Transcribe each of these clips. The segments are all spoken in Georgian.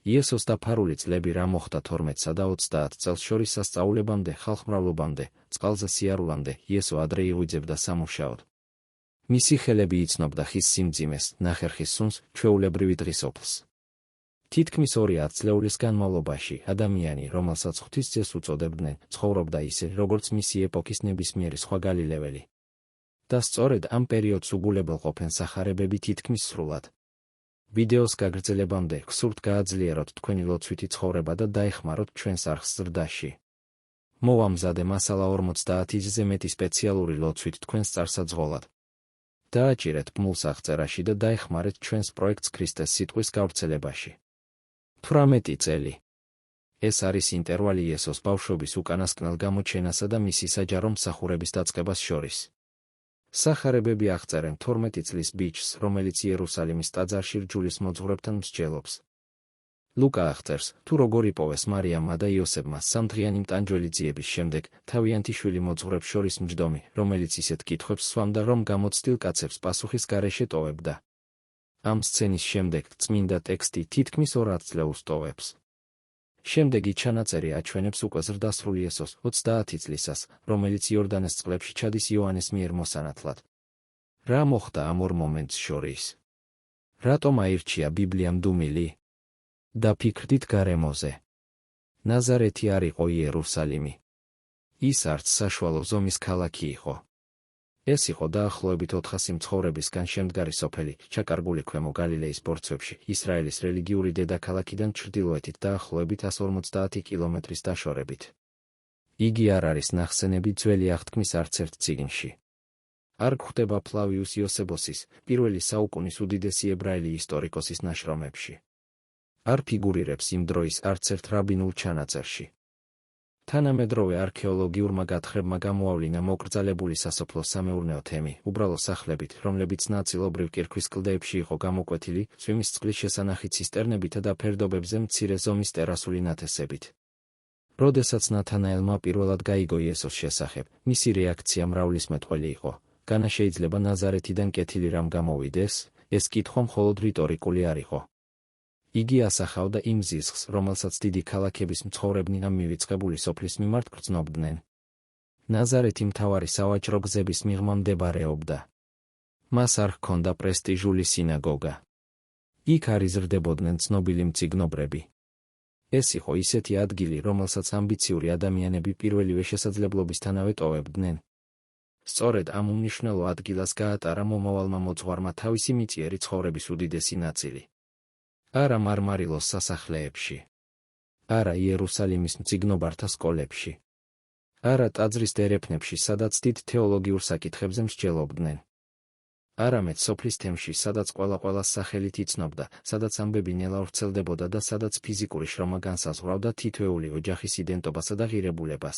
იესოს დაფარული წლები რა მოხდა 12-სა და 30 წელს შორის სასწაულებამდე, ხალხმრავლობამდე, წყალზე სიარულამდე, იესო ადრე იღვიძებდა სამუშაოდ. მისი ხელები იცნობდა ხის სიმძიმეს, ნახერხის სუნს, ჩვეულებრივი დღის ოფლს. თითქმის 2 ათწლეულის განმავლობაში ადამიანი, რომელსაც ღვთისძეს უწოდებდნენ, ცხოვრობდა ისე, როგორც მისი ეპოქის ნებისმიერი სხვა გალილეველი. და სწორედ ამ პერიოდს უგულებელყოფენ სახარებები თითქმის სრულად. ვიდეოს გაგრძელებამდე გსურთ გააძლიეროთ თქვენი ლოცვითი ცხოვრება და დაეხმაროთ ჩვენს არხს ზრდაში. მოვამზადე მასალა 50-ზე მეტი სპეციალური ლოცვით თქვენს წარსაძღოლად. დააჭირეთ ბმულს აღწერაში და დაეხმარეთ ჩვენს პროექტს ქრისტეს სიტყვის გავრცელებაში. 18 წელი. ეს არის ინტერვალი იესოს ბავშვობის უკანასკნელ გამოჩენასა და მისი საჯარო მსახურების დაწყებას შორის. სახარებები აღწერენ 12 წლის ბიჭს, რომელიც იერუსალიმის ტაძარში რჯულის მოძღვრებთან მსჯელობს. ლუკა აღწერს, თუ როგორ იპოვეს მარიამმა და იოსებმა სამდღიანი მტანჯველი ძიების შემდეგ თავიანთი შვილი მოძღვრებს შორის მჯდომი, რომელიც ისეთ კითხვებს სვამდა, რომ გამოცდილ კაცებს პასუხის გარეშე ტოვებდა. ამ სცენის შემდეგ წმინდა ტექსტი თითქმის 2 ათწლეულს ტოვებს. შემდეგი ჩანაწერი აჩვენებს უკვე ზრდასრულ იესოს 30 წლისას, რომელიც იორდანეს წყლებში ჩადის იოანეს მიერ მოსანათლად. რა მოხდა ამ ორ მომენტს შორის? რატომ აირჩია ბიბლიამ დუმილი? დაფიქრდით გარემოზე. ნაზარეთი არ იყო იერუსალიმი. ის არც საშუალო ზომის ქალაქი იყო. ეს იყო დაახლოებით 400 მცხოვრებისგან შემდგარი სოფელი, ჩაკარგული ქვემო გალილეის ბორცვებში, ისრაელის რელიგიური დედაქალაქიდან ჩრდილოეთით დაახლოებით 150 კილომეტრის დაშორებით. იგი არ არის ნახსენები ძველი აღთქმის არცერთ წიგნში. არ გვხვდება ფლავიუს იოსებოსის, პირველი საუკუნის უდიდესი ებრაელი ისტორიკოსის ნაშრომებში. არ ფიგურირებს იმ დროის არცერთ რაბინულ ჩანაწერში. თანამედროვე არქეოლოგიურმა გათხრებმა გამოავლინა მოკრძალებული სასოფლო-სამეურნეო თემი, უბრალო სახლებით, რომლებიც ნაწილობრივ კირქვის კლდეებში იყო გამოკვეთილი, წვიმის წყლის შესანახი ცისტერნებითა და ფერდობებზე მცირე ზომის ტერასული ნათესებით. როდესაც ნათანაელმა პირველად გაიგო იესოს შესახებ, მისი რეაქცია მრავლისმეტყველი იყო. განა შეიძლება ნაზარეთიდან კეთილი რამ გამოვიდეს? ეს კითხვა მხოლოდ რიტორიკული არ იყო. იგი ასახავდა იმ ზიზღს, რომელსაც დიდი ქალაქების მცხოვრებნი ამ მივიწყებული სოფლის მიმართ გრძნობდნენ. ნაზარეთი მთავარი სავაჭრო გზების მიღმა მდებარეობდა. მას არ ჰქონდა პრესტიჟული სინაგოგა. იქ არ იზრდებოდნენ ცნობილი მწიგნობრები. ეს იყო ისეთი ადგილი, რომელსაც ამბიციური ადამიანები პირველივე შესაძლებლობისთანავე ტოვებდნენ. სწორედ ამ უმნიშვნელო ადგილას გაატარა მომავალმა მოძღვარმა თავისი მიწიერი ცხოვრების უდიდესი ნაწილი. არა მარმარილოს სასახლეებში. არა იერუსალიმის მწიგნობართა სკოლებში. არა ტაძრის დერეფნებში, სადაც დიდ თეოლოგიურ საკითხებზე მსჯელობდნენ. არამედ სოფლის თემში, სადაც ყველას სახელით იცნობდა, სადაც ამბები ნელა ვრცელდებოდა და სადაც ფიზიკური შრომა განსაზღვრავდა თითოეული ოჯახის იდენტობასა და ღირებულებას.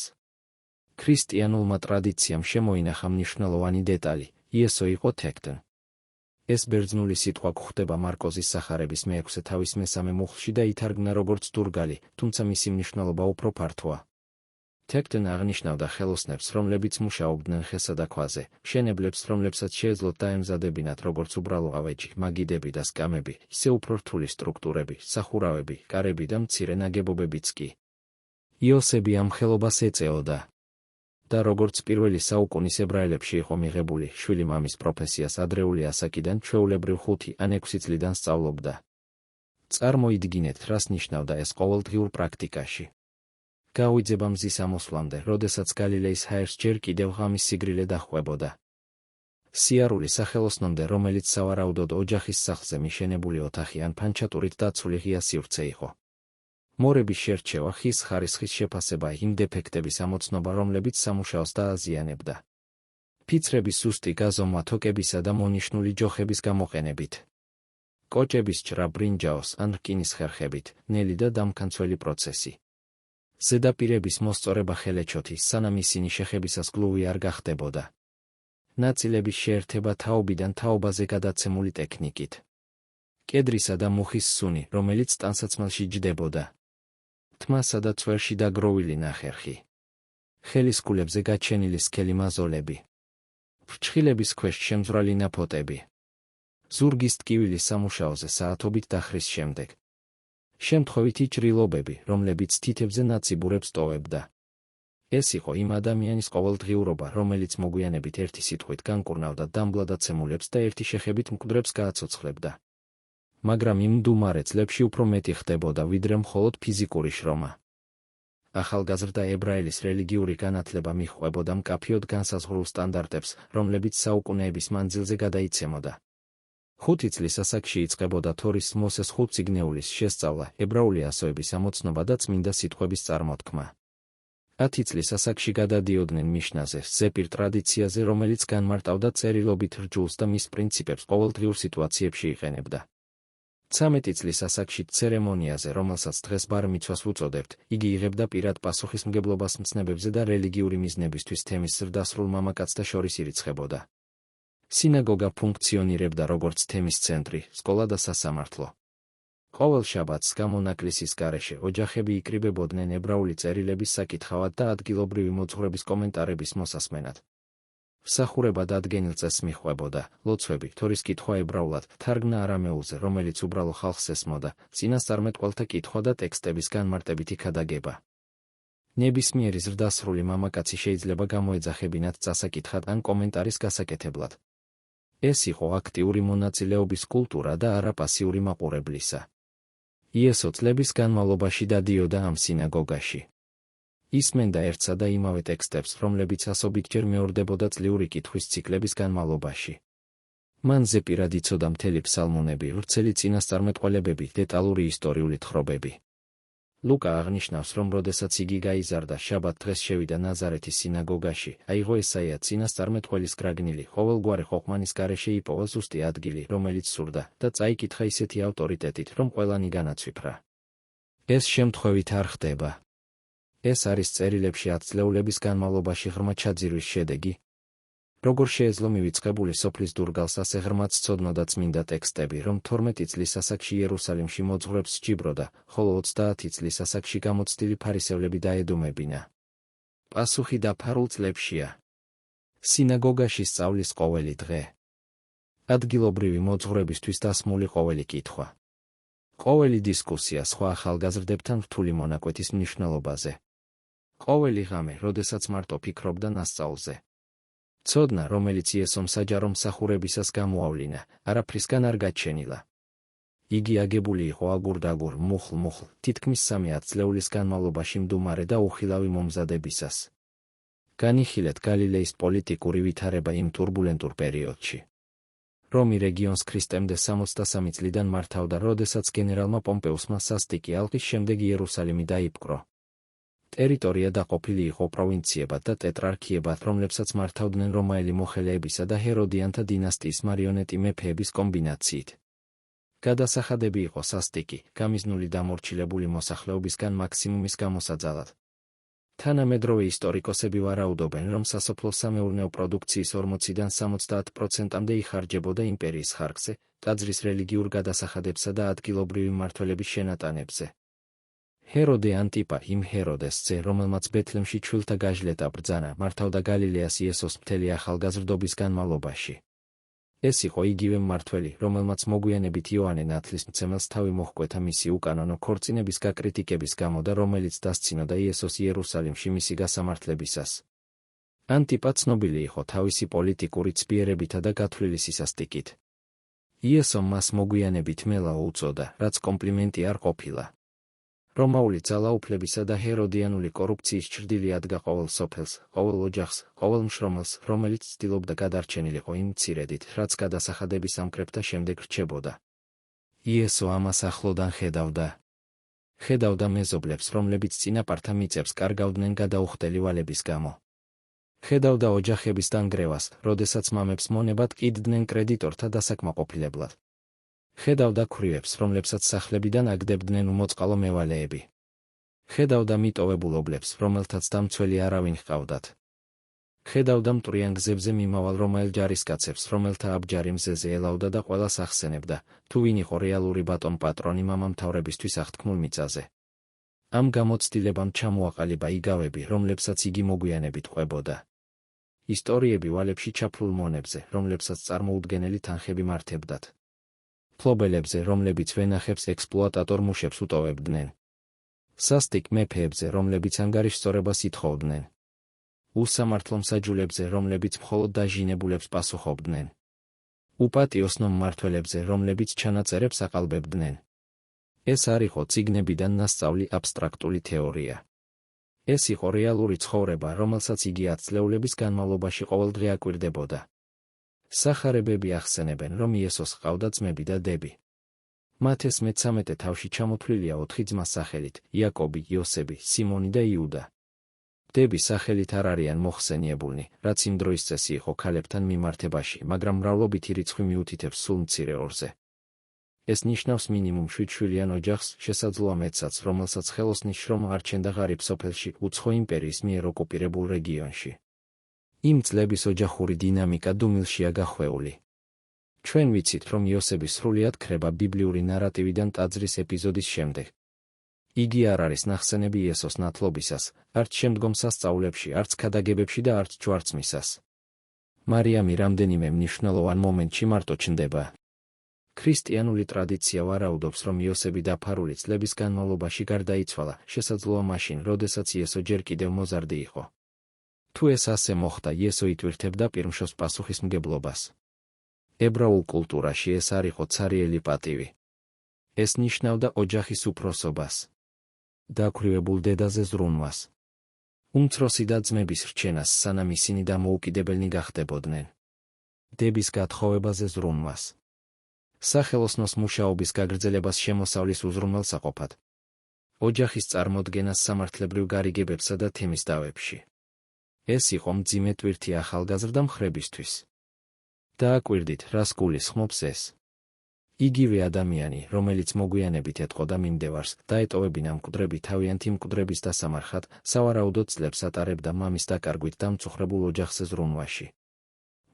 ქრისტიანულმა ტრადიციამ შემოინახა მნიშვნელოვანი დეტალი, იესო იყო თექტნ. ეს ბერძნული სიტყვა გვხვდება მარკოზის სახარების მე-6 თავის მესამე მუხლში და ითარგმნა როგორც დურგალი, თუმცა მისი მნიშვნელობა უფრო ფართოა. თექტნ აღნიშნავდა ხელოსნებს, რომლებიც მუშაობდნენ ხესა და ქვაზე, მშენებლებს, რომლებსაც შეეძლოთ დაემზადებინათ როგორც უბრალო ავეჯი, მაგიდები და სკამები, ისე უფრო რთული სტრუქტურები, სახურავები, კარები და მცირე ნაგებობებიც კი. იოსები ამ ხელობას ეწეოდა. და როგორც პირველი საუკუნის ებრაელებში იყო მიღებული, შვილი მამის პროფესიას ადრეული ასაკიდან ჩვეულებრივ 5 ან 6 წლიდან სწავლობდა. წარმოიდგინეთ, რას ნიშნავდა ეს ყოველდღიურ პრაქტიკაში. გაუიძება მზის ამოსვლამდე, როდესაც გალილეის ჰაერს ჯერ კიდევ ღამის სიგრილე დაჰყვებოდა. სიარული სახელოსნომდე, რომელიც სავარაუდოდ ოჯახის სახლზე მიშენებული ოთახი ან ფანჩატურით დაცული ღია სივრცე იყო. მორების შერჩევა, ხის ხარისხის შეფასება, იმ დეფექტების ამოცნობა, რომლებიც სამუშაოს დააზიანებდა. ფიცრების სუსტი გაზომვა თოკებისა და მონიშნული ჯოხების გამოყენებით. კოჭების ჭრა ბრინჯაოს ან რკინის ხერხებით, ნელი და დამქანცველი პროცესი. ზედაპირების მოსწორება ხელეჩოთი, სანამ ისინი შეხებისას გლუვი არ გახდებოდა. ნაწილების შეერთება თაობიდან თაობაზე გადაცემული ტექნიკით. კედრისა და მუხის სუნი, რომელიც ტანსაცმელში ჯდებოდა. თმასა და წვერში დაგროვილი ნახერხი. ხელისკულებზე გაჩენილი სქელი მაზოლები. ფრჩხილების ქვეშ შემძვრალი ნაფოტები. ზურგის ტკივილი სამუშაოზე საათობით დახრის შემდეგ. შემთხვევითი ჭრილობები, რომლებიც თითებზე ნაციბურებს ტოვებდა. ეს იყო იმ ადამიანის ყოველდღიურობა, რომელიც მოგვიანებით ერთი სიტყვით განკურნავდა დამბლადაცემულებს და ერთი შეხებით მკვდრებს გააცოცხლებდა. მაგრამ იმ მდუმარე წლებში უფრო მეტი ხდებოდა, ვიდრე მხოლოდ ფიზიკური შრომა. ახალგაზრდა ებრაელის რელიგიური განათლება მიჰყვებოდა მკაფიოდ განსაზღვრულ სტანდარტებს, რომლებიც საუკუნეების მანძილზე გადაიცემოდა. 5 წლის ასაკში იწყებოდა თორის მოსეს 5 წიგნეულის შესწავლა, ებრაული ასოების ამოცნობა და წმინდა სიტყვების წარმოთქმა. 10 წლის ასაკში გადადიოდნენ მიშნაზე, ზეპირ ტრადიციაზე, რომელიც განმარტავდა წერილობით რჯულს და მის პრინციპებს ყოველდღიურ სიტუაციებში იყენებდა. 13 წლის ასაკში ცერემონიაზე, რომელსაც დღეს ბარ-მიცვას უწოდებთ, იგი იღებდა პირად პასუხისმგებლობას მცნებებზე და რელიგიური მიზნებისთვის თემის ზრდასრულ მამაკაცთა შორის ირიცხებოდა. სინაგოგა ფუნქციონირებდა როგორც თემის ცენტრი, სკოლა და სასამართლო. ყოველ შაბათს გამონაკლისის გარეშე ოჯახები იკრიბებოდნენ ებრაული წერილების საკითხავად და ადგილობრივი მოძღვრების კომენტარების მოსასმენად. მსახურება დადგენილ წესს მიჰყვებოდა, ლოცვები, თორის კითხვა ებრაულად, თარგმნა არამეულზე, რომელიც უბრალო ხალხს ესმოდა, წინასწარმეტყველთა კითხვა და ტექსტების განმარტებითი ქადაგება. ნებისმიერი ზრდასრული მამაკაცი შეიძლება გამოეძახებინათ წასაკითხად ან კომენტარის გასაკეთებლად. ეს იყო აქტიური მონაწილეობის კულტურა და არა პასიური მაყურებლისა. იესო წლების განმავლობაში დადიოდა ამ სინაგოგაში. ისმენდა ერთსა და იმავე ტექსტებს, რომლებიც ასობით ჯერ მეორდებოდა წლიური კითხვის ციკლების განმავლობაში. მან ზეპირად იცოდა მთელი ფსალმუნები, ვრცელი წინასწარმეტყველებები, დეტალური ისტორიული თხრობები. ლუკა აღნიშნავს, რომ როდესაც იგი გაიზარდა, შაბათ დღეს შევიდა ნაზარეთის სინაგოგაში, აიღო ესაია წინასწარმეტყველის გრაგნილი, ყოველგვარი ხოხმანის გარეშე იპოვა ზუსტი ადგილი, რომელიც სურდა, და წაიკითხა ისეთი ავტორიტეტით, რომ ყველანი განაცვიფრა. ეს შემთხვევით არ ხდება. ეს არის წერილებში 10 წლეულების განმავლობაში ღრმა ჩაძირვის შედეგი. როგორ შეეძლო მივიწყებული სოფლის დურგალს ასე ღრმად სცოდნოდა წმინდა ტექსტები, რომ 12 წლის ასაკში იერუსალიმში მოძღვრებს სჯიბროდა, ხოლო 30 წლის ასაკში გამოცდილი ფარისევლები დაედუმებინა. პასუხი დაფარულ წლებშია. სინაგოგაში სწავლის ყოველი დღე. ადგილობრივი მოძღვრებისთვის დასმული ყოველი კითხვა. ყოველი დისკუსია სხვა ახალგაზრდებთან რთული მონაკვეთის მნიშვნელობაზე. ყოველი ღამე, როდესაც მარტო ფიქრობდა ნასწავლზე. ცოდნა, რომელიც იესომ საჯარო მსახურებისას გამოავლინა, არაფრისგან არ გაჩენილა. იგი აგებული იყო აგურ-დაგურ, მუხლ-მუხლ, თითქმის 3 წლეულის განმავლობაში მდუმარე და უხილავი მომზადებისას. განიხილეთ გალილეის პოლიტიკური ვითარება იმ ტურბულენტურ პერიოდში. რომი რეგიონს ქრისტემდე 63 წლიდან მართავდა, როდესაც გენერალმა პომპეუსმა სასტიკი ალყის შემდეგ იერუსალიმი დაიპყრო. ტერიტორია დაყოფილი იყო პროვინციებად და ტეტრარქიებად, რომლებსაც მართავდნენ რომაელი მოხელეებისა და ჰეროდიანთა დინასტიის მარიონეტი მეფეების კომბინაციით. გადასახადები იყო სასტიკი, გამიზნული დამორჩილებული მოსახლეობისგან მაქსიმუმის გამოსაძალად. თანამედროვე ისტორიკოსები ვარაუდობენ, რომ სასოფლო-სამეურნეო პროდუქციის 40-დან 70%-მდე იხარჯებოდა იმპერიის ხარკზე, ტაძრის რელიგიურ გადასახადებსა და ადგილობრივი მმართველების შენატანებზე. ჰეროდე ანტიპა, იმ ჰეროდეს ძე, რომელმაც ბეთლემში ჩვილთა გაჟლეტა ბრძანა, მართავდა გალილეას იესოს მთელი ახალგაზრდობის განმავლობაში. ეს იყო იგივე მმართველი, რომელმაც მოგვიანებით იოანე ნათლისმცემელს თავი მოჰკვეთა მისი უკანონო ქორწინების გაკრიტიკების გამო და რომელიც დასცინოდა იესოს იერუსალიმში მისი გასამართლებისას. ანტიპა ცნობილი იყო თავისი პოლიტიკური ცბიერებითა და გათვლილი სისასტიკით. იესომ მას მოგვიანებით მელაო უწოდა, რაც კომპლიმენტი არ ყოფილა. რომაული ძალაუფლებისა და ჰეროდიანული კორუფციის ჭრდილი ადგა ყოველ სოფელს, ყოველ ოჯახს, ყოველ მშრომელს, რომელიც ცდილობდა გადარჩენილიყო იმ მცირედით, რაც გადასახადების ამკრებთა შემდეგ რჩებოდა. იესო ამას ახლოდან ხედავდა. ხედავდა მეზობლებს, რომლებიც წინაპართა მიწებს კარგავდნენ გადაუხდელი ვალების გამო. ხედავდა ოჯახების დანგრევას, როდესაც მამებს მონებად ყიდდნენ კრედიტორთა დასაკმაყოფილებლად. ხედავდა ქვრივებს, რომლებსაც სახლებიდან აგდებდნენ უმოწყალო მევალეები. ხედავდა მიტოვებულ ობლებს, რომელთაც დამცველი არავინ ჰყავდათ. ხედავდა მტვრიან გზებზე მიმავალ რომაელ ჯარისკაცებს, რომელთა აბჯარი მზეზე ელავდა და ყველას ახსენებდა, თუ ვინ იყო რეალური ბატონ-პატრონი მამამთავრებისთვის აღთქმულ მიწაზე. ამ გამოცდილებამ ჩამოაყალიბა იგავები, რომლებსაც იგი მოგვიანებით ყვებოდა. ისტორიები ვალებში ჩაფლულ მონებზე, რომლებსაც წარმოუდგენელი თანხები მართებდათ. ფლობელებზე, რომლებიც ვენახებს ექსპლუატატორ მუშებს უტოვებდნენ. სასტიკ მეფეებზე, რომლებიც ანგარიშსწორებას ითხოვდნენ. უსამართლო მსაჯულებზე, რომლებიც მხოლოდ დაჟინებულებს პასუხობდნენ. უპატიოსნო მმართველებზე, რომლებიც ჩანაწერებს აყალბებდნენ. ეს არ იყო წიგნებიდან ნასწავლი აბსტრაქტული თეორია. ეს იყო რეალური ცხოვრება, რომელსაც იგი ათწლეულების განმავლობაში ყოველდღე აკვირდებოდა. სახარებები ახსენებენ, რომ იესოს ჰყავდა ძმები და დები. მათეს მე-13 თავში ჩამოთვლილია 4 ძმას სახელით: იაკობი, იოსები, სიმონი და იუდა. დები სახელით არ არიან მოხსენიებულნი, რაც იმ დროის წესი იყო ქალებთან მიმართებაში, მაგრამ მრავლობითი რიცხვი მიუთითებს სულ მცირე ორზე. ეს ნიშნავს მინიმუმ 7 შვილიან ოჯახს, შესაძლოა მეცაც, რომელსაც ხელოსნის შრომა არჩენდა ღარიბ სოფელში, უცხო იმპერიის მიერ ოკუპირებულ რეგიონში. იმ წლების ოჯახური დინამიკა დუმილშია გახვეული. ჩვენ ვიცით, რომ იოსები სრულიად ქრება ბიბლიური ნარატივიდან ტაძრის ეპიზოდის შემდეგ. იგი არ არის ნახსენები იესოს ნათლობისას, არც შემდგომ სასწაულებში, არც ქადაგებებში და არც ჯვარცმისას. მარიამი რამდენიმე მნიშვნელოვან მომენტში მარტო ჩნდება. ქრისტიანული ტრადიცია ვარაუდობს, რომ იოსები დაფარული წლების განმავლობაში გარდაიცვალა, შესაძლოა მაშინ, როდესაც იესო ჯერ კიდევ მოზარდი იყო. თუ ეს ასე მოხდა, იესო იტვირთებდა პირმშოს პასუხისმგებლობას. ებრაულ კულტურაში ეს არ იყო ცარიელი პატივი. ეს ნიშნავდა ოჯახის უფროსობას. დაქვრივებულ დედაზე ზრუნვას. უმცროსი და ძმების რჩენას, სანამ ისინი დამოუკიდებელნი გახდებოდნენ. დების გათხოვებაზე ზრუნვას. სახელოსნოს მუშაობის გაგრძელებას შემოსავლის უზრუნველსაყოფად. ოჯახის წარმოდგენას სამართლებრივ გარიგებებსა და თემის დავებში. ეს იყო მძიმე ტვირთი ახალგაზრდა მხრებისთვის. დააკვირდით, რას გულისხმობს ეს. იგივე ადამიანი, რომელიც მოგვიანებით ეტყოდა მიმდევარს, დაეტოვებინა მკვდრები თავიანთი მკვდრების დასამარხად, სავარაუდოდ წლებს ატარებდა მამის დაკარგვით დამწუხრებულ ოჯახზე ზრუნვაში.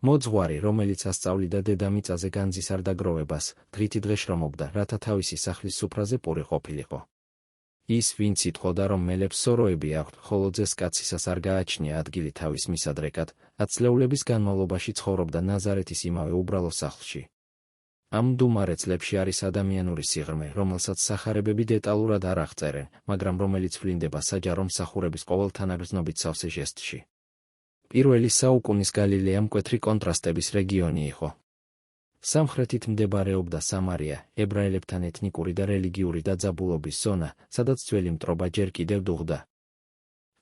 მოძღვარი, რომელიც ასწავლიდა დედამიწაზე განძის არ დაგროვებას, დღითი დღე შრომობდა, რათა თავისი სახლის სუფრაზე პური ყოფილიყო. ის, ვინც იტყოდა, რომ მელებს სოროები აქვთ, ხოლო ძეს კაცისას არ გააჩნია ადგილი თავის მისადრეკად, ათწლეულების განმავლობაში ცხოვრობდა ნაზარეთის იმავე უბრალო სახლში. ამ მდუმარე წლებში არის ადამიანური სიღრმე, რომელსაც სახარებები დეტალურად არ აღწერენ, მაგრამ რომელიც ვლინდება საჯარო მსახურების ყოველთანაგრძნობით სავსე ჟესტში. პირველი საუკუნის გალილეა მკვეთრი კონტრასტების რეგიონი იყო. სამხრეთით მდებარეობდა სამარია, ებრაელებთან ეთნიკური და რელიგიური დაძაბულობის ზონა, სადაც ძველი მტრობა ჯერ კიდევ დუღდა.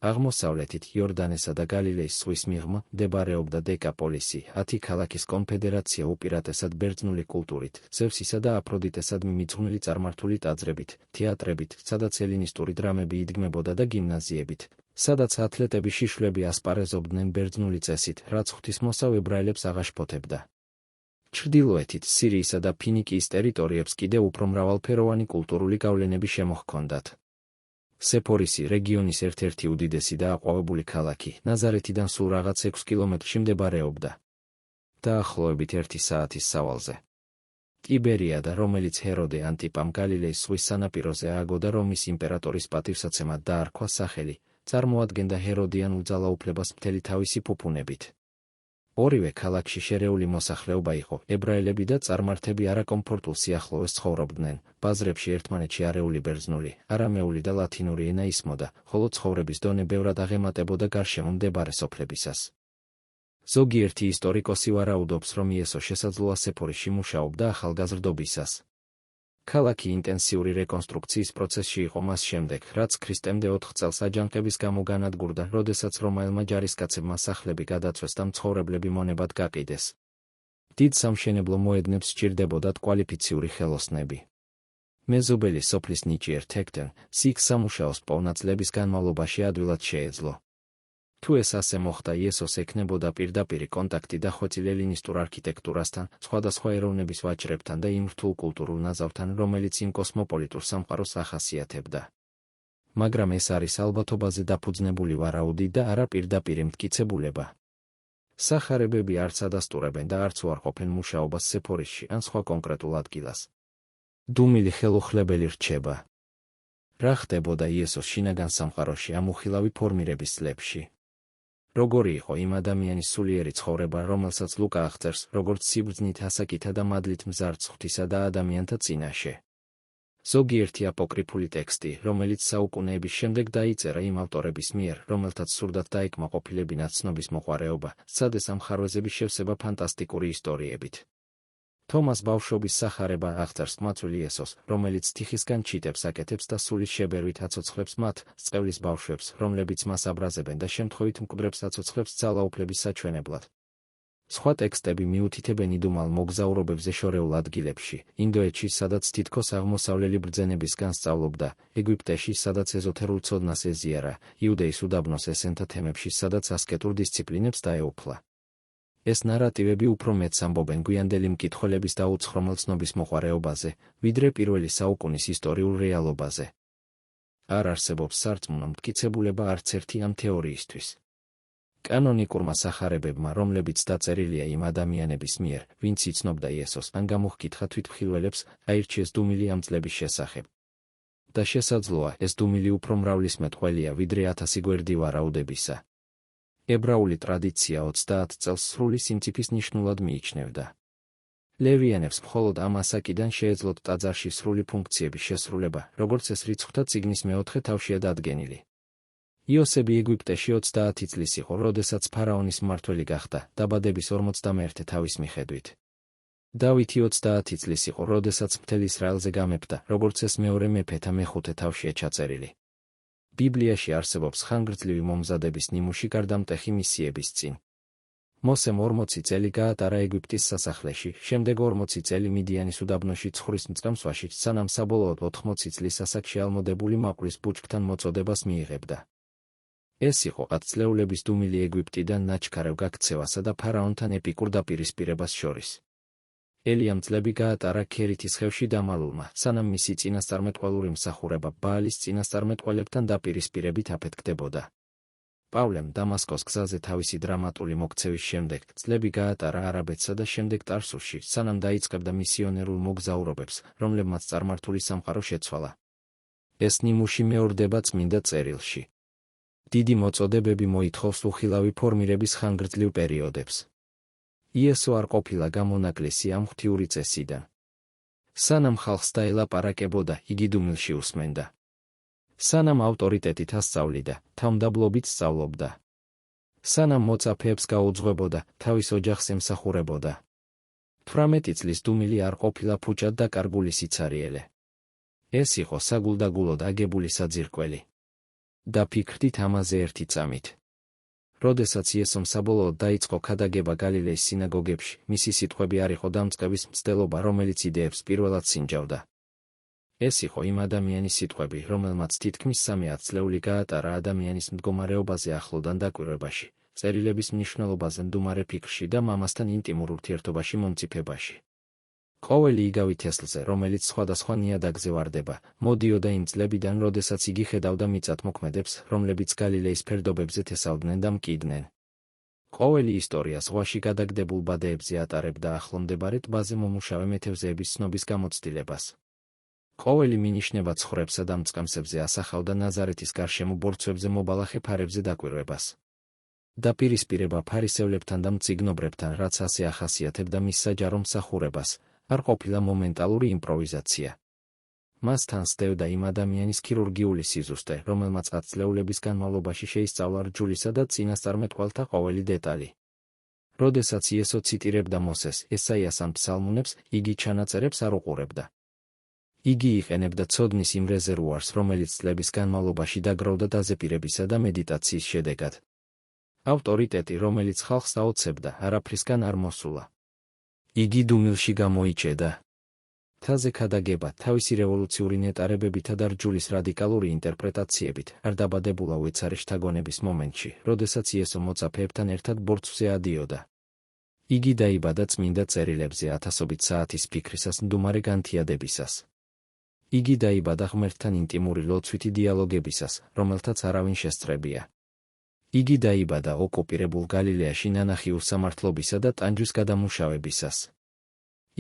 აღმოსავლეთით იორდანესა და გალილეის ზღვის მიღმა მდებარეობდა დეკაპოლისი, 10 ქალაქის კონფედერაცია უპირატესად ბერძნული კულტურით, ზევსისა და აფროდიტესადმი მიძღვნილი წარმართული ტაძრებით, თეატრებით, სადაც ელინისტური დრამები იდგმებოდა და გიმნაზიებით, სადაც ათლეტები შიშვლები ასპარეზობდნენ ბერძნული წესით, რაც ღვთისმოსავ ებრაელებს აღაშფოთებდა. ჩრდილოეთით სირიისა და ფინიკიის ტერიტორიებს კიდევ უფრო მრავალფეროვანი კულტურული გავლენები შემოჰქონდათ. სეფორისი რეგიონის ერთ-ერთი უდიდესი და აყვავებული ქალაქი, ნაზარეთიდან სულ რაღაც 6 კილომეტრში მდებარეობდა. დაახლოებით 1 საათის სავალზე. ტიბერიადა, რომელიც ჰეროდე ანტიპამ გალილეის ზღვის სანაპიროზე ააგო და რომის იმპერატორის პატივსაცემად დაარქვა სახელი, წარმოადგენდა ჰეროდიანულ ძალაუფლებას მთელი თავისი ფუფუნებით. ორივე ქალაქში შერეული მოსახლეობა იყო, ებრაელები და წარმართები არაკომფორტულ სიახლოვეს ცხოვრობდნენ, ბაზრებში ერთმანეთში არეული ბერძნული, არამეული და ლათინური ენა ისმოდა, ხოლო ცხოვრების დონე ბევრად აღემატებოდა გარშემო მდებარე სოფლებისას. ზოგიერთი ისტორიკოსი ვარაუდობს, რომ იესო შესაძლოა სეფორისში მუშაობდა ახალგაზრდობისას. ქალაქი ინტენსიური რეკონსტრუქციის პროცესში იყო მას შემდეგ, რაც ქრისტემდე 4 წელს აჯანყების გამო განადგურდა, როდესაც რომაელმა ჯარისკაცებმა სახლები გადაწვეს და მცხოვრებლები მონებად გაყიდეს. დიდ სამშენებლო მოედნებს სჭირდებოდათ კვალიფიციური ხელოსნები. მეზობელი სოფლის ნიჭიერ თექტენ, სიქს სამუშაოს პოვნა წლების განმავლობაში ადვილად შეეძლო. თუ ეს ასე მოხდა, იესოს ექნებოდა პირდაპირი კონტაქტი დახვეწილ ელინისტურ არქიტექტურასთან, სხვადასხვა ეროვნების ვაჭრებთან და იმ რთულ კულტურულ ნაზავთან, რომელიც იმ კოსმოპოლიტურ სამყაროს ახასიათებდა. მაგრამ ეს არის ალბათობაზე დაფუძნებული ვარაუდი და არა პირდაპირი მტკიცებულება. სახარებები არც ადასტურებენ და არც უარყოფენ მუშაობას სეფორისში ან სხვა კონკრეტულ ადგილას. დუმილი ხელუხლებელი რჩება. რა ხდებოდა იესოს შინაგან სამყაროში ამ უხილავი ფორმირების წლებში? როგორი იყო იმ ადამიანის სულიერი ცხოვრება, რომელსაც ლუკა აღწერს, როგორც სიბრძნით, ასაკითა და მადლით მზარდ ღვთისა და ადამიანთა წინაშე. ზოგიერთი აპოკრიფული ტექსტი, რომელიც საუკუნეების შემდეგ დაიწერა იმ ავტორების მიერ, რომელთაც სურდათ დაეკმაყოფილებინათ ცნობის მოყვარეობა, სცადეს ამ ხარვეზების შევსება ფანტასტიკური ისტორიებით. თომას ბავშვობის სახარება აღწერს ყმაწვილი იესოს, რომელიც თიხისგან ჩიტებს აკეთებს და სულის შებერვით აცოცხლებს მათ, წყევლის ბავშვებს, რომლებიც მას აბრაზებენ და შემთხვევით მკვდრებს აცოცხლებს ძალაუფლების საჩვენებლად. სხვა ტექსტები მიუთითებენ იდუმალ მოგზაურობებზე შორეულ ადგილებში, ინდოეთში, სადაც თითქოს აღმოსავლელი ბრძენების განსწავლობდა, ეგვიპტეში, სადაც ეზოთერულ ცოდნას ეზიარა, იუდეის უდაბნოს ესენთა თემებში, სადაც ასკეტურ დისციპლინებს დაეუფლა. ეს ნარატივები უფრო მეტს ამბობენ გვიანდელი მკითხველების დაუცხრომელ ცნობის მოყვარეობაზე, ვიდრე პირველი საუკუნის ისტორიულ რეალობაზე. არ არსებობს სარწმუნო მტკიცებულება არც ერთი ამ თეორიისთვის. კანონიკურმა სახარებებმა, რომლებიც დაწერილია იმ ადამიანების მიერ, ვინც იცნობდა იესოს, ან გამოჰკითხა თვითმხილველებს, აირჩიეს დუმილი ამ წლების შესახებ. და შესაძლოა, ეს დუმილი უფრო მრავლისმეტყველია, ვიდრე 1000 გვერდი ვარაუდებისა. ებრაული ტრადიცია 30 წელს სრული სიმწიფის ნიშნულად მიიჩნევდა. ლევიანებს მხოლოდ ამ ასაკიდან შეეძლოთ ტაძარში სრული ფუნქციების შესრულება, როგორც ეს რიცხვთა წიგნის მეოთხე თავშია დადგენილი. იოსები ეგვიპტეში 30 წლის იყო, როდესაც ფარაონის მმართველი გახდა, დაბადების 51 თავის მიხედვით. დავითი 30 წლის იყო, როდესაც მთელ ისრაელზე გამეფდა, როგორც ეს მეორე მეფეთა მეხუთე თავშია ჩაწერილი. ბიბლიაში არსებობს ხანგრძლივი მომზადების ნიმუში გარდამტეხი მისიების წინ. მოსემ 40 წელი გაატარა ეგვიპტის სასახლეში, შემდეგ 40 წელი მიდიანის უდაბნოში ცხრის მწყემსვაში, სანამ საბოლოოდ 80 წლის ასაკში ალმოდებული მაყვრის ბუჩქთან მოწოდებას მიიღებდა. ეს იყო 10 წლეულების დუმილი ეგვიპტიდან ნაჩქარევ გაქცევასა და ფარაონთან ეპიკურ დაპირისპირებას შორის. ელიამ წლები გაატარა ქერითის ხევში დამალულმა, სანამ მისი წინასწარმეტყველური მსახურება ბაალის წინასწარმეტყველებთან დაპირისპირებით აფეთქდებოდა. პავლემ დამასკოს გზაზე თავისი დრამატული მოქცევის შემდეგ წლები გაატარა არაბეთსა და შემდეგ ტარსუსში, სანამ დაიწყებდა მისიონერულ მოგზაურობებს, რომლებმაც წარმართული სამყარო შეცვალა. ეს ნიმუში მეორდება წმინდა წერილში. დიდი მოწოდებები მოითხოვს უხილავი ფორმირების ხანგრძლივ პერიოდებს. იესო არ ყოფილა გამონაკლისი ამ ღვთიური წესიდან. სანამ ხალხს დაელაპარაკებოდა, იგი დუმილში უსმენდა. სანამ ავტორიტეტით ასწავლიდა, თავმდაბლობით სწავლობდა. სანამ მოწაფეებს გაუძღვებოდა, თავის ოჯახს ემსახურებოდა. 18 წლის დუმილი არ ყოფილა ფუჭად და კარგული სიცარიელე. ეს იყო საგულდაგულოდ აგებული საძირკველი. დაფიქრდით ამაზე ერთი წამით. როდესაც იესომ საბოლოოდ დაიწყო ქადაგება galilei სინაგოგებში, მისი სიტყვები არ იყო დამწყების მცდელობა, რომელიც იდეებს პირველად სინჯავდა. ეს იყო იმ ადამიანის სიტყვები, რომელმაც თითქმის 3 წლეული გაატარა ადამიანის მდგომარეობაზე ახლოდან დაკვირვებაში, წერილების მნიშვნელობაზე მდუმარე ფიქრში და მამასთან ინტიმურ ურთიერთობაში მომწიფებაში. ყოველი იგავი თესლზე, რომელიც სხვადასხვა ნიადაგზე ვარდება, მოდიოდა იმ წლებიდან, როდესაც იგი ხედავდა მიწათმოქმედებს, რომლებიც galilei-ის ფერდობებზე თესავდნენ და მკიდნენ. ყოველი ისტორია ზღვაში გადაგდებულ ბადეებზე ატარებდა ახლომდებარე ტბაზე მომუშავე მეთევზეების ცნობის გამოცდილებას. ყოველი მინიშნება ცხვრებსა და მწყემსებზე ასახავდა ნაზარეთის გარშემო ბორცვებზე მობალახე ფარებზე დაკვირვებას. დაპირისპირება ფარისევლებთან და მწიგნობრებთან, რაც ასე ახასიათებდა მის საჯარო მსახურებას, არ ყოფილა მომენტალური იმპროვიზაცია. მასთან სდევდა იმ ადამიანის ქირურგიული სიზუსტე, რომელმაც 10 წლეულების განმავლობაში შეისწავლა რჯულისა და წინასწარმეტყველთა ყოველი დეტალი. როდესაც იესო ციტირებდა მოსეს, ესაიას ან ფსალმუნებს, იგი ჩანაწერებს არ უყურებდა. იგი იყენებდა ცოდნის იმ რეზერვუარს, რომელიც წლების განმავლობაში დაგროვდა დაზეპირებისა და მედიტაციის შედეგად. ავტორიტეტი, რომელიც ხალხს აოცებდა, არაფრისგან არ მოსულა. იგი დუმილში გამოიჭედა. თაზე ქადაგება, თავისი რევოლუციური ნეტარებებითა და რჯულის რადიკალური ინტერპრეტაციებით, არ დაბადებულა უეცარი შთაგონების მომენტში, როდესაც იესო მოწაფეებთან ერთად ბორცვზე ადიოდა. იგი დაიბადა წმინდა წერილებზე 1000 საათის ფიქრისას მდუმარე განთიადებისას. იგი დაიბადა ღმერთთან ინტიმური ლოცვითი დიალოგებისას, რომელთაც არავინ შესწრებია. იგი დაიბადა ოკუპირებულ გალილეაში ნანახი უსამართლობისა და ტანჯვის გადამუშავებისას.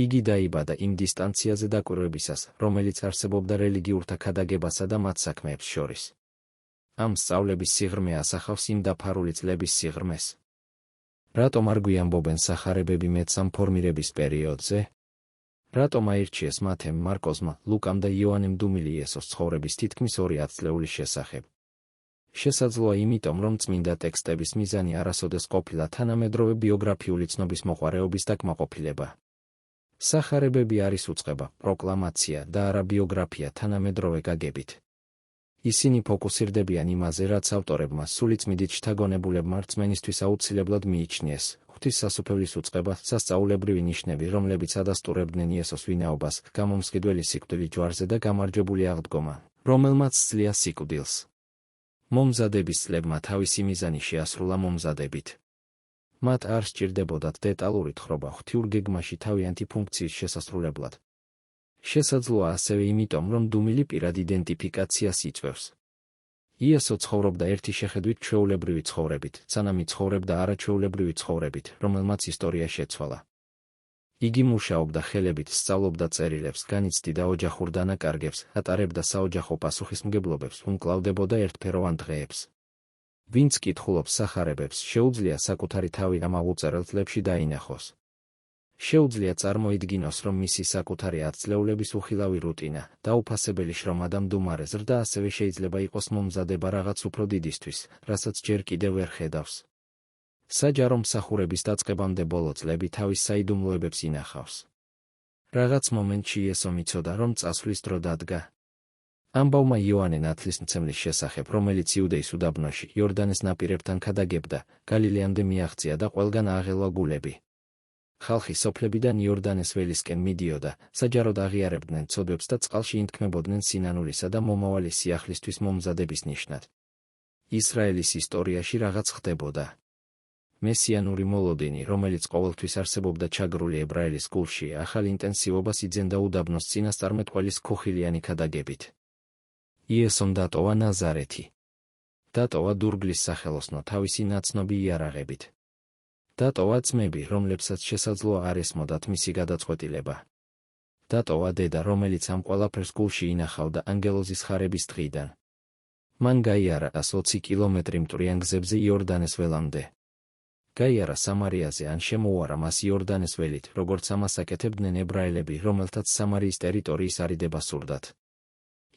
იგი დაიბადა იმ დისტანციაზე დაკვირვებისას, რომელიც არსებობდა რელიგიურთა ქადაგებასა და მათ საქმეებს შორის. ამ სწავლების სიღრმე ასახავს იმ დაფარული წლების სიღრმეს. რატომ არ გვიამბობენ სახარებები მეც ამ ფორმირების პერიოდზე? რატომ აირჩიეს მათემ, მარკოზმა, ლუკამ და იოანემ დუმილი იესოს ცხოვრების თითქმის 2 ათწლეულის შესახებ? შესაძლოა იმიტომ, რომ წმინდა ტექსტების მიზანი არასოდეს ყოფილა თანამედროვე ბიოგრაფიული ცნობის მოყვარეობის დაკმაყოფილება. სახარებები არის უწყება, პროკლამაცია და არა ბიოგრაფია თანამედროვე გაგებით. ისინი ფოკუსირდებიან იმაზე, რაც ავტორებმა სულიწმიდით შთაგონებულებმა რწმენისთვის აუცილებლად მიიჩნიეს, ღვთის სასუფეველის უწყება, სასწაულებრივი ნიშნები, რომლებიც ადასტურებდნენ იესოს ვინაობას, გამომსყიდველი სიკვდილი ჯვარზე და გამარჯვებული აღდგომა, რომელმაც სძლია სიკვდილს. მომზადების წლებმა თავისი მიზანი შეასრულა მომზადებით. მათ არ სჭირდებოდათ დეტალური თხრობა ღვთიურ გეგმაში თავიანთი ფუნქციის შესასრულებლად. შესაძლოა ასევე იმიტომ, რომ დუმილი პირად იდენტიფიკაციას იწვევს. იესო ცხოვრობდა ერთი შეხედვით ჩვეულებრივი ცხოვრებით, სანამ ცხოვრობდა არაჩვეულებრივი ცხოვრებით, რომელმაც ისტორია შეცვალა. იგი მუშაობდა ხელებით, სწავლობდა წერილებს, განიცდიდა ოჯახურ დანაკარგებს, ატარებდა საოჯახო პასუხისმგებლობებს, უმკლავდებოდა ერთფეროვან დღეებს. ვინც კითხულობს სახარებებს, შეუძლია საკუთარი თავი ამ აღუწერელ წლებში დაინახოს. შეუძლია წარმოიდგინოს, რომ მისი საკუთარი 10 წლეულების უხილავი რუტინა, დაუფასებელი შრომა და მდუმარე ზრდა ასევე შეიძლება იყოს მომზადება რაღაც უფრო დიდისთვის, რასაც ჯერ კიდევ ვერ ხედავს. საჯარო მსახურების დაწყებამდე ბოლო წლები თავის საიდუმლოებებს ინახავს. რაღაც მომენტში იესო იცოდა, რომ წასვლის დრო დადგა. ამბავმა იოანე ნათლისმცემლის შესახებ, რომელიც იუდეის უდაბნოში, იორდანეს ნაპირებთან ქადაგებდა, გალილეამდე მიაღწია და ყველგან ააღელვა გულები. ხალხი სოფლებიდან იორდანეს ველისკენ მიდიოდა, საჯაროდ აღიარებდნენ ცოდვებს და წყალში ინთქმებოდნენ სინანულისა და მომავალი სიახლისთვის მომზადების ნიშნად. ისრაელის ისტორიაში რაღაც ხდებოდა. მესიანური მოლოდინი, რომელიც ყოველთვის არსებობდა ჩაგრული ებრაელის გულში, ახალ ინტენსივობას იძენდა უდაბნოს წინასწარმეტყველის ქუხილიანი ქადაგებით. იესომ დატოვა ნაზარეთი. დატოვა დურგლის სახელოსნო თავისი ნაცნობი იარაღებით. დატოვა ძმები, რომლებსაც შესაძლოა არ ესმოდათ მისი გადაწყვეტილება. დატოვა დედა, რომელიც ამ ყველაფერს გულში ინახავდა ანგელოზის ხარების დღიდან. მან გაიარა 120 კილომეტრი მტვრიან გზებზე იორდანეს ველამდე. გაიარა სამარიაზე ან შემოუარა მას იორდანეს ველით, როგორც ამას აკეთებდნენ ებრაელები, რომელთაც სამარიის ტერიტორიის არიდება სურდათ.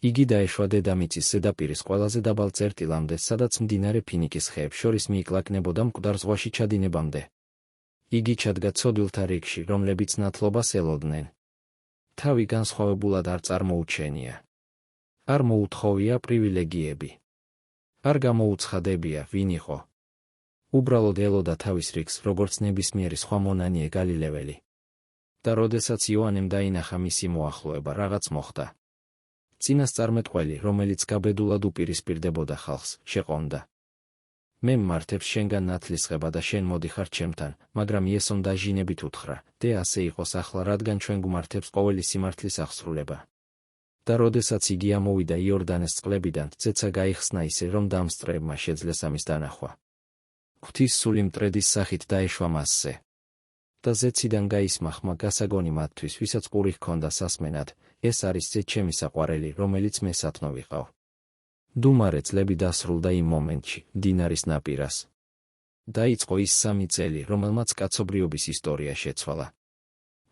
იგი დაეშვა დედამიწის ზედაპირის ყველაზე დაბალ წერტილამდე, სადაც მდინარე ფინიკის ხეებს შორის მიიკლაკნებოდა მკვდარ ზღვაში ჩადინებამდე. იგი ჩადგა ცოდვილთა რიგში, რომლებიც ნათლობას ელოდნენ. თავი განსხვავებულად არ წარმოუჩენია. არ მოუთხოვია პრივილეგიები. არ გამოუცხადებია, ვინ იყო. უბრალოდ ელოდა თავის რიგს, როგორც ნებისმიერი სხვა მონანიე გალილეველი. და როდესაც იოანემ დაინახა მისი მოახლოება, რაღაც მოხდა. წინასწარმეტყველი, რომელიც გაბედულად უპირისპირდებოდა ხალხს, შეყონდა. მე მმართებ შენგან ნათლისღება და შენ მოდიხარ ჩემთან, მაგრამ იესომ დაჟინებით უთხრა, დე ასე იყოს ახლა, რადგან ჩვენ გვმართებს ყოველი სიმართლის აღსრულება. და როდესაც იგი ამოვიდა იორდანეს წყლებიდან, ცეცა გაიხსნა ისე, რომ დამსწრეებმა შეძლეს ამის დანახვა. ღვთის სული მტრედის სახით დაეშვა მასზე. და ზეციდან გაისმა ხმა გასაგონი მათთვის, ვისაც ყური ჰქონდა სასმენად, ეს არის ძე ჩემი საყვარელი, რომელიც მე სათნო ვიყავ. მდუმარე წლები დასრულდა იმ მომენტში, მდინარის ნაპირას. დაიწყო ის 3 წელი, რომელმაც კაცობრიობის ისტორია შეცვალა.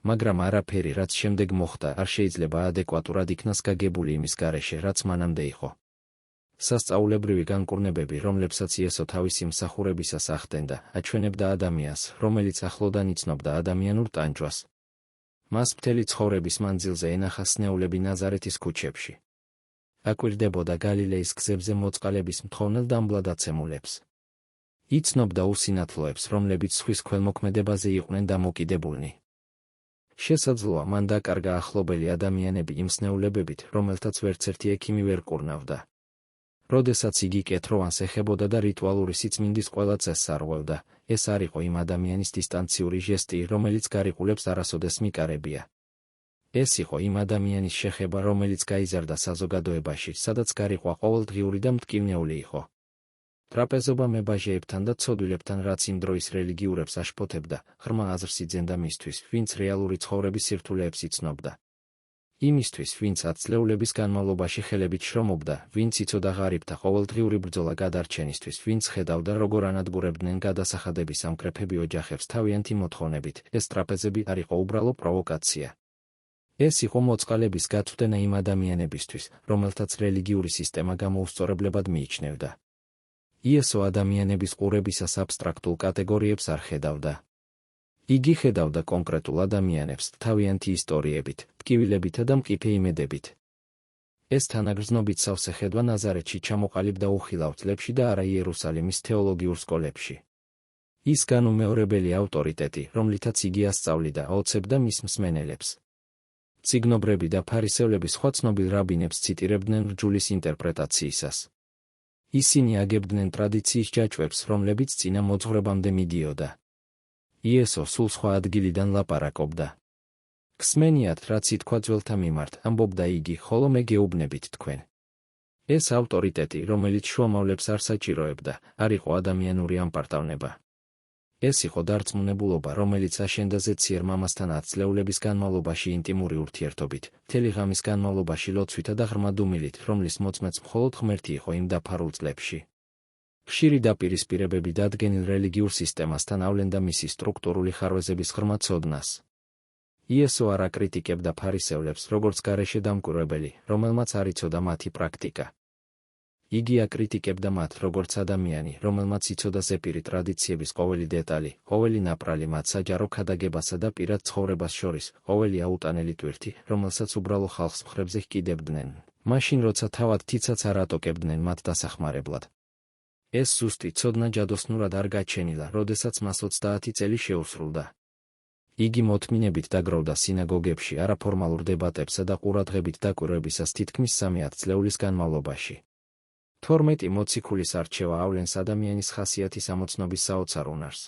მაგრამ არაფერი, რაც შემდეგ მოხდა, არ შეიძლება ადეკვატურად იქნას გაგებული იმის გარეშე, რაც მანამდე იყო. სასწაულებრივი განკურნებები, რომლებსაც იესო თავისი მსახურებისას ახდენდა, აჩვენებდა ადამიანს, რომელიც ახლოდან იცნობდა ადამიანურ ტანჯვას. მას მთელი ცხოვრების მანძილზე ენახა სნეულები ნაზარეთის ქუჩებში. აკვირდებოდა გალილეის გზებზე მოწყალების მთხოვნელ დამბლადაცემულებს. იცნობდა უსინათლოებს, რომლებიც სხვის ქველმოქმედებაზე იყვნენ დამოკიდებულნი. შესაძლოა მან დაკარგა ახლობელი ადამიანები იმ სნეულებებით, რომელთაც ვერცერთი ექიმი ვერ კურნავდა. როდესაც იგი კეთროვანს ეხებოდა და რიტუალური სიწმინდის ყველა წესს არღვევდა, ეს არ იყო იმ ადამიანის დისტანციური ჟესტი, რომელიც გარიყულებს არასოდეს მიკარებია. ეს იყო იმ ადამიანის შეხება, რომელიც გაიზარდა საზოგადოებაში, სადაც გარიყვა ყოველდღიური და მტკივნეული იყო. ტრაპეზობა მებაჟეებთან და ცოდვილებთან, რაც იმ დროის რელიგიურებს აშფოთებდა, ღრმა აზრს იძენდა მისთვის, ვინც რეალური ცხოვრების სირთულეებს იცნობდა. იმისთვის, ვინც ათწლეულების განმავლობაში ხელებით შრომობდა, ვინც იცოდა ღარიბთა ყოველდღიური ბრძოლა გადარჩენისთვის, ვინც ხედავდა, როგორ ანადგურებდნენ გადასახადების ამკრეფები ოჯახებს თავიანთი მოთხოვნებით, ეს ტრაპეზები არ იყო უბრალო პროვოკაცია. ეს იყო მოწყალების გაწვდენა იმ ადამიანებისთვის, რომელთაც რელიგიური სისტემა გამოუსწორებლებად მიიჩნევდა. იესო ადამიანების ყურებისას აბსტრაქტულ კატეგორიებს არ ხედავდა. იგი ხედავდა კონკრეტულ ადამიანებს თავიანთი ისტორიებით, ტკივილებითა და მყიფე იმედებით. ეს თანაგრძნობით სავსე ხედვა ნაზარეთში ჩამოყალიბდა უხილავ წლებში და არა იერუსალიმის თეოლოგიურ სკოლებში. ის განუმეორებელი ავტორიტეტი, რომლითაც იგი ასწავლიდა, ოცებდა მის მსმენელებს. წიგნობრები და ფარისევლები სხვა ცნობილ რაბინებს ციტირებდნენ რჯულის ინტერპრეტაციისას. ისინი აგებდნენ ტრადიციის ჯაჭვებს, რომლებიც წინა მოძღვრებამდე მიდიოდა. იესო სულ სხვა ადგილიდან ლაპარაკობდა. გსმენიათ, რაც ითქვა ძველთა მიმართ, ამბობდა იგი, ხოლო მე გეუბნებით თქვენ. ეს ავტორიტეტი, რომელიც შუამავლებს არ საჭიროებდა, არ იყო ადამიანური ამპარტავნება. ეს იყო დარწმუნებულობა, რომელიც აშენდა ზეციერ მამასთან ათწლეულების განმავლობაში ინტიმური ურთიერთობით, მთელი ღამის განმავლობაში ლოცვითა და ღრმა დუმილით, რომლის მოწმეც მხოლოდ ღმერთი იყო იმ დაფარულ წლებში. ხშირი დაპირისპირებები დადგენილ რელიგიურ სისტემასთან ავლენდა მისი სტრუქტურული ხარვეზების ღრმა ცოდნას. იესო არ აკრიტიკებდა ფარისევლებს, როგორც გარეშე დამკვირვებელი, რომელმაც არ იცოდა მათი პრაქტიკა. იგი აკრიტიკებდა მათ, როგორც ადამიანი, რომელმაც იცოდა ზეპირი ტრადიციების ყოველი დეტალი, ყოველი ნაპრალი მათ საჯარო ქადაგებასა და პირად ცხოვრებას შორის, ყოველი აუტანელი ტვირთი, რომელსაც უბრალო ხალხს მხრებზე ჰკიდებდნენ, მაშინ როცა თავად თიცაც არ ატოკებდნენ მათ დასახმარებლად. ეს ზუსტი ცოდნა ჯადოსნურად არ გაჩენილა, როდესაც მას 30 წელი შეუსრულდა. იგი მოთმინებით დაგროვდა სინაგოგებში არაფორმალურ დებატებსა და ყურადღებით დაკვირვებისას თითქმის 3 წლეულის განმავლობაში. 12 მოციქულის არჩევა ავლენს ადამიანის ხასიათის ამოცნობის საოცარ უნარს.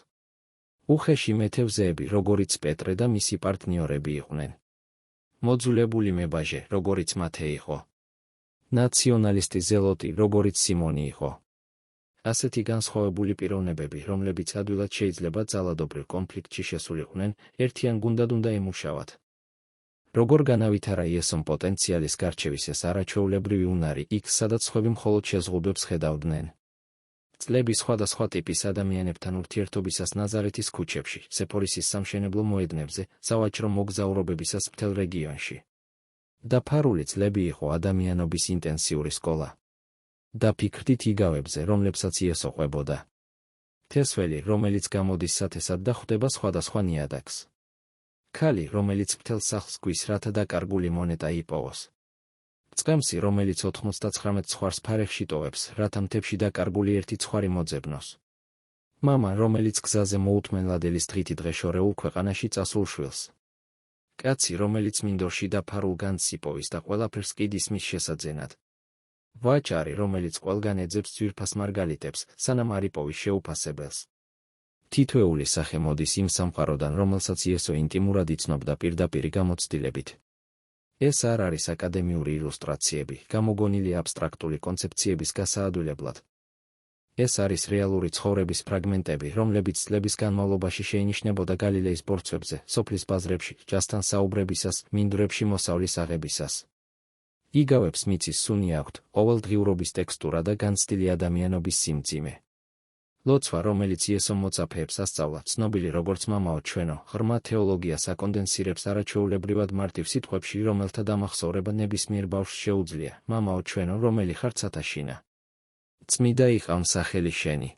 უხეში მეთევზეები, როგორიც პეტრე და მისი პარტნიორები იყვნენ. მოძულებული მებაჟე, როგორიც მათე იყო. ნაციონალისტი ზელოტი, როგორიც სიმონი იყო. ასეთი განსხვავებული პიროვნებები, რომლებიც ადვილად შეიძლება ძალადობრივ კონფლიქტში შესულიყვნენ, ერთიან გუნდად უნდა ემუშავათ. როგორ განავითარა იესომ პოტენციალის გარჩევის ეს არაჩვეულებრივი უნარი იქ, სადაც სხვები მხოლოდ შეზღუდვებს ხედავდნენ. წლები სხვადასხვა ტიპის ადამიანებთან ურთიერთობისას ნაზარეთის ქუჩებში, სეფორისის სამშენებლო მოედნებზე, სავაჭრო მოგზაურობებისას მთელ რეგიონში. დაფარული წლები იყო ადამიანობის ინტენსიური სკოლა. დაფიქრდით იგავებზე, რომლებსაც იესო ყვებოდა. თესველი, რომელიც გამოდის სათესად და ხვდება სხვადასხვა ნიადაგს. ქალი, რომელიც მთელ სახლს გვის, რათა დაკარგული მონეტა იპოვოს. წყემსი, რომელიც 99 ცხვარს ფარეხში ტოვებს, რათა მთებში დაკარგული ერთი ცხვარი მოძებნოს. მამა, რომელიც გზაზე მოუთმენლადელის დღითი დღე შორეულ ქვეყანაში წასულ შვილს. კაცი, რომელიც მინდორში დაფარულ განძს იპოვის და ყველაფერს კიდის მის შესაძენად. ვაჭარი, რომელიც ყველგან ეძებს ძვირფას მარგალიტებს, სანამ არ იპოვის შეუფასებელს. თითოეული სახე მოდის იმ სამყაროდან, რომელსაც იესო ინტიმურად იცნობდა პირდაპირი გამოცდილებით. ეს არ არის აკადემიური ილუსტრაციები, გამოგონილი აბსტრაქტული კონცეფციების გასაადვილებლად. ეს არის რეალური ცხოვრების ფრაგმენტები, რომლებიც წლების განმავლობაში შეინიშნებოდა გალილეის ბორცვებზე, სოფლის ბაზრებში, ჯასთან საუბრებისას, მინდვრებში მოსავლის აღებისას. იგავებს მიწის სუნი აქვთ, ყოველდღიურობის ტექსტურა და განცდილი ადამიანობის სიმძიმე. ლოცვა, რომელიც იესომ მოწაფეებს ასწავლა, ცნობილი როგორც მამაო ჩვენო, ღრმა თეოლოგიას აკონდენსირებს არაჩვეულებრივად მარტივ სიტყვებში, რომელთა დამახსოვრება ნებისმიერ ბავშვს შეუძლია. მამაო ჩვენო, რომელი ხარ ცათაშინა. წმიდა იყავ სახელი შენი.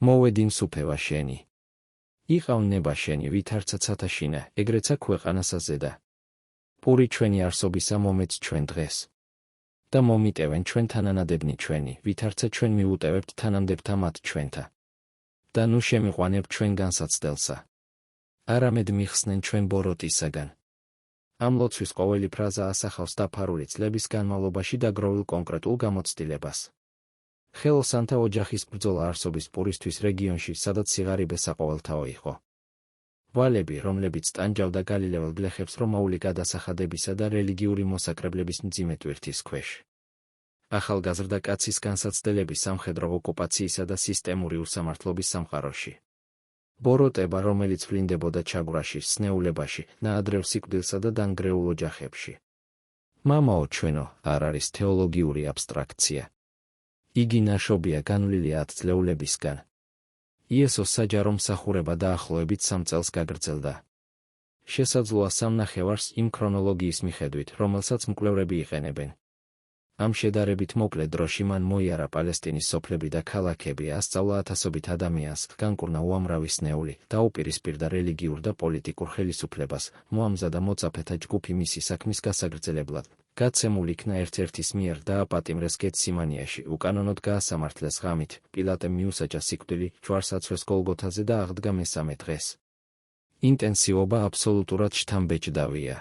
მოვედი მსუფევა შენი. იყავ ნება შენი, ვითარცა ცათაშინა, ეგრეცა ქვეყანასა ზედა. პური ჩვენი არსობისა მომეც ჩვენ დღეს. და მომიტევენ ჩვენ თანანადებნი ჩვენი, ვითარცა ჩვენ მიუტევებთ თანამდებთა მათ ჩვენთა. და ნუ შემიყვანებთ ჩვენ განსაცდელსა. არამედ მიხსნენ ჩვენ ბოროტისაგან. ამ ლოცვის ყოველი ფრაზა ასახავს დაფარული წლების განმავლობაში დაგროვილ კონკრეტულ გამოცდილებას. ხელოსანთა ოჯახის ბრძოლა არსობის პურისთვის რეგიონში, სადაც სიღარიბე საყოველთაო იყო. ვალები, რომლებიც ტანჯავდა გალილეელ გლეხებს რომაული გადასახადებისა და რელიგიური მოსაკრებლების მძიმე ტვირთის ქვეშ. ახალგაზრდა კაცის განსაცდელები სამხედრო ოკუპაციისა და სისტემური უსამართლობის სამყაროში. ბოროტება, რომელიც ვლინდებოდა ჩაგვრაში, სნეულებაში, ნაადრევ სიკვდილსა და დანგრეულ ოჯახებში. მამაო ჩვენო არ არის თეოლოგიური აბსტრაქცია. იგი ნაშობია განვლილი 10 წლეულებისგან. იესოს საჯარო მსახურება დაახლოებით 3 წელს გაგრძელდა. შესაძლოა 3 ნახევარს იმ ქრონოლოგიის მიხედვით, რომელსაც მკვლევრები იყენებენ. ამ შედარებით მოკლე დროში მან მოიარა პალესტინის სოფლები და ქალაქები, ასწავლა ათასობით ადამიანს, განკურნა უამრავი სნეული, დაუპირისპირდა რელიგიურ და პოლიტიკურ ხელისუფლებას, მოამზადა მოწაფეთა ჯგუფი მისი საქმის გასაგრძელებლად. გაცემულ იქნა ერთ-ერთის მიერ დააპატიმრეს გეთსიმანიაში, უკანონოდ გაასამართლეს ღამით, პილატემ მიუსაჯა სიკვდილი, ჯვარს აცვეს გოლგოთაზე და აღდგა მესამე დღეს. ინტენსივობა აბსოლუტურად შთამბეჭდავია.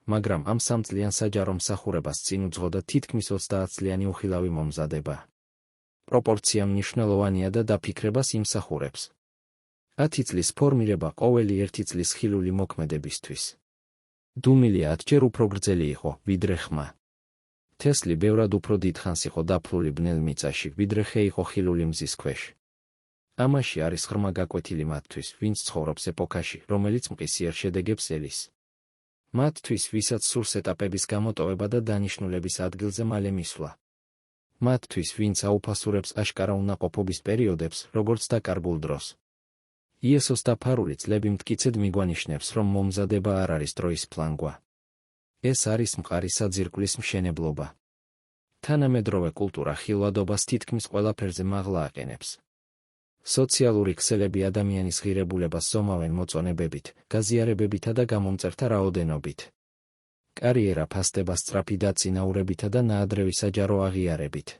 მაგრამ ამ 3 წლიან საჯარო მსახურებას წინ უძღოდა თითქმის 30 წლიანი უხილავი მომზადება. პროპორცია მნიშვნელოვანია და დაფიქრებას იმსახურებს. 10 წლის ფორმირება ყოველი 1 წლის ხილული მოქმედებისთვის. დუმილი 10-ჯერ უფრო გრძელი იყო, ვიდრე ხმა. თესლი ბევრად უფრო დიდხანს იყო დაფლული ბნელ მიწაში, ვიდრე ხე იყო ხილული მზის ქვეშ. ამაში არის ღრმა გაკვეთილი მათთვის, ვინც ცხოვრობს ეპოქაში, რომელიც მყისიერ შედეგებს ელის. მათთვის, ვისაც სურს ეტაპების გამოტოვება და დანიშნულების ადგილზე მალე მისვლა. მათთვის, ვინც აუფასურებს აშკარა უნაყოფობის პერიოდებს, როგორც დაკარგულ დროს. იესოს დაფარული წლები მტკიცედ მიგვანიშნებს, რომ მომზადება არ არის დროის ფლანგვა. ეს არის მყარი საძირკვლის მშენებლობა. თანამედროვე კულტურა ხილვადობას თითქმის ყველაფერზე მაღლა აყენებს. სოციალური ქსელები ადამიანის ღირებულებას ზომავენ მოწონებებით, გაზიარებებითა და გამომწერთა რაოდენობით. კარიერა ფასდება სწრაფი დაწინაურებითა და ნაადრევი საჯარო აღიარებით.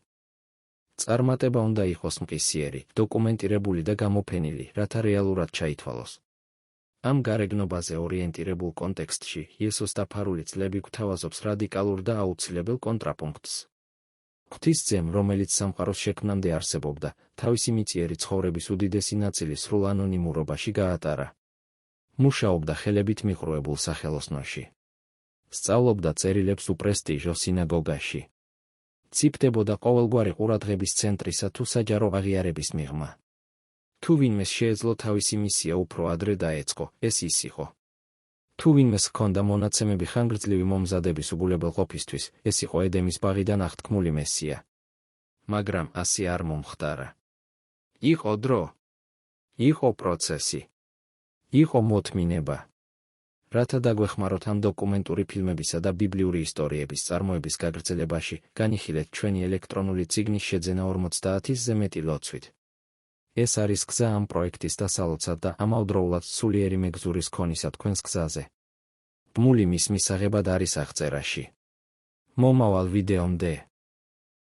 წარმატება უნდა იყოს მყისიერი, დოკუმენტირებული და გამოფენილი, რათა რეალურად ჩაითვალოს. ამ გარეგნობაზე ორიენტირებულ კონტექსტში იესოს დაფარული წლები გვთავაზობს რადიკალურ და აუცილებელ კონტრაპუნქტს. ღვთისძემ, რომელიც სამყაროს შექმნამდე არსებობდა, თავისი მიწიერი ცხოვრების უდიდესი ნაწილი სრულ ანონიმურობაში გაატარა. მუშაობდა ხელებით მიყრუებულ სახელოსნოში. სწავლობდა წერილებს უპრესტიჟო სინაგოგაში. ციფდებოდა ყოველგვარი ყურადღების ცენტრისა თუ საჯარო აღიარების მიღმა. თუ ვინმეს შეეძლო თავისი მისია უფრო ადრე დაეწყო, ეს ის იყო. თუ ვინმეს ჰქონდა მონაცემები ხანგრძლივი მომზადების უგულებელყოფისთვის, ეს იყო ედემის ბაღიდან აღთქმული მესია. მაგრამ ასე არ მომხდარა. იყო დრო. იყო პროცესი. იყო მოთმინება. რათა დაგვეხმაროთ ამ დოკუმენტური ფილმებისა და ბიბლიური ისტორიების წარმოების გაგრძელებაში, განიხილეთ ჩვენი ელექტრონული წიგნის შეძენა 50-ზე მეტი ლოცვით. ეს არის გზა ამ პროექტის დასალოცად და ამავდროულად სულიერი მეგზურის ქონისა თქვენს გზაზე. ბმული მის მისაღებად არის აღწერაში. მომავალ ვიდეომდე.